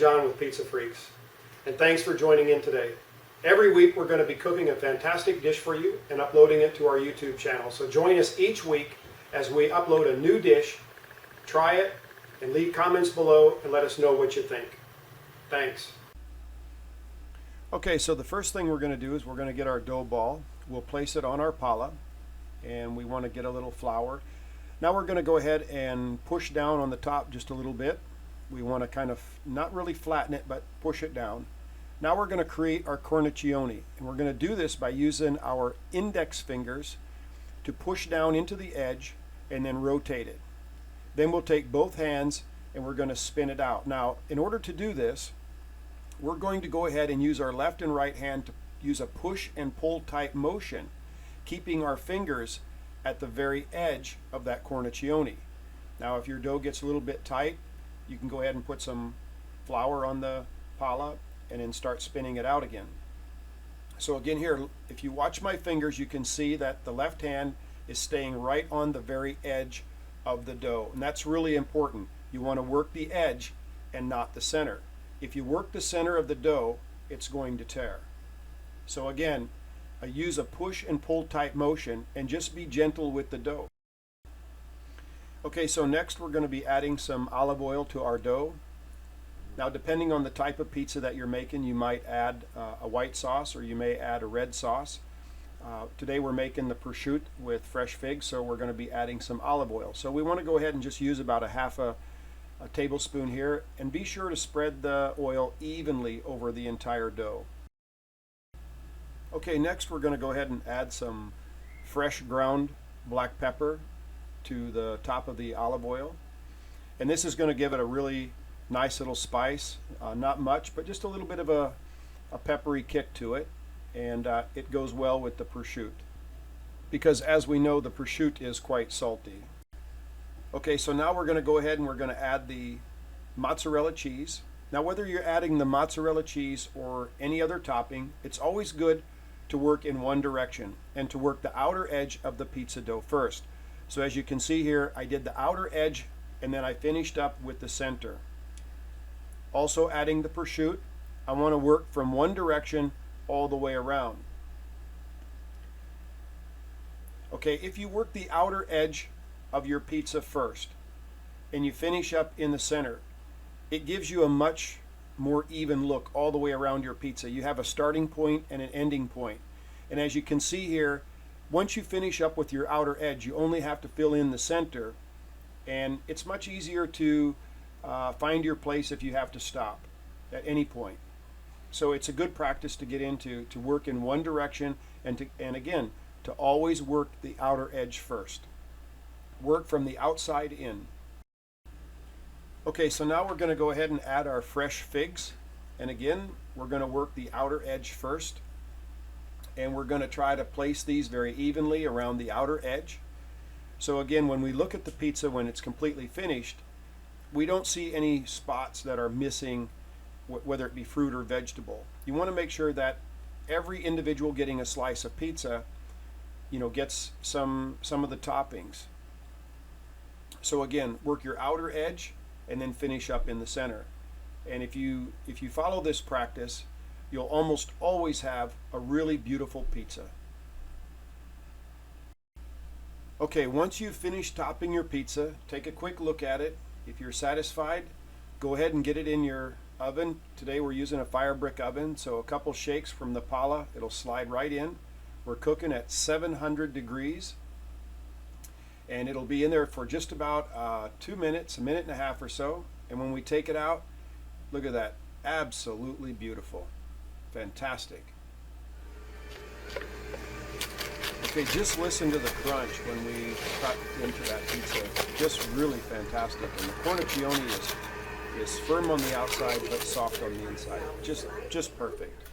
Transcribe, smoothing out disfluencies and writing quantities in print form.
John with Pizza Freaks, and thanks for joining in today. Every week we're going to be cooking a fantastic dish for you and uploading it to our YouTube channel. So join us each week as we upload a new dish, try it, and leave comments below and let us know what you think. Thanks. Okay, so the first thing we're going to do is we're going to get our dough ball. We'll place it on our pala, and we want to get a little flour. Now we're going to go ahead and push down on the top just a little bit. We want to kind of not really flatten it, but push it down. Now we're going to create our cornicione, and we're going to do this by using our index fingers to push down into the edge and then rotate it. Then we'll take both hands and we're going to spin it out. Now, in order to do this, we're going to go ahead and use our left and right hand to use a push and pull type motion, keeping our fingers at the very edge of that cornicione. Now, if your dough gets a little bit tight, you can go ahead and put some flour on the pala and then start spinning it out again. So again here, if you watch my fingers, you can see that the left hand is staying right on the very edge of the dough, and that's really important. You want to work the edge and not the center. If you work the center of the dough, it's going to tear. So again, use a push and pull type motion and just be gentle with the dough. Okay, so next we're going to be adding some olive oil to our dough. Now, depending on the type of pizza that you're making, you might add a white sauce or you may add a red sauce. Today we're making the prosciutto with fresh figs, so we're going to be adding some olive oil. So we want to go ahead and just use about a half a tablespoon here, and be sure to spread the oil evenly over the entire dough. Okay, next we're going to go ahead and add some fresh ground black pepper to the top of the olive oil, and this is going to give it a really nice little spice, not much, but just a little bit of a peppery kick to it, and it goes well with the prosciutto, because as we know, the prosciutto is quite salty. Okay, so now we're going to go ahead and we're going to add the mozzarella cheese. Now, whether you're adding the mozzarella cheese or any other topping, it's always good to work in one direction and to work the outer edge of the pizza dough first. So as you can see here, I did the outer edge and then I finished up with the center. Also adding the prosciutto, I want to work from one direction all the way around. Okay, if you work the outer edge of your pizza first and you finish up in the center, it gives you a much more even look all the way around your pizza. You have a starting point and an ending point. And as you can see here, once you finish up with your outer edge, you only have to fill in the center, and it's much easier to find your place if you have to stop at any point. So it's a good practice to get into, to work in one direction, and again, to always work the outer edge first. Work from the outside in. Okay, so now we're going to go ahead and add our fresh figs, and again, we're going to work the outer edge first, and we're going to try to place these very evenly around the outer edge. So again, when we look at the pizza when it's completely finished, we don't see any spots that are missing, whether it be fruit or vegetable. You want to make sure that every individual getting a slice of pizza, gets some of the toppings. So again, work your outer edge and then finish up in the center. And if you follow this practice, you'll almost always have a really beautiful pizza. Okay, once you've finished topping your pizza, take a quick look at it. If you're satisfied, go ahead and get it in your oven. Today we're using a fire brick oven, so a couple shakes from the pala, it'll slide right in. We're cooking at 700 degrees, and it'll be in there for just about 2 minutes, a minute and a half or so. And when we take it out, look at that, absolutely beautiful, fantastic. Okay, just listen to the crunch when we cut into that pizza. Just really fantastic. And the cornicione is firm on the outside but soft on the inside. Just perfect.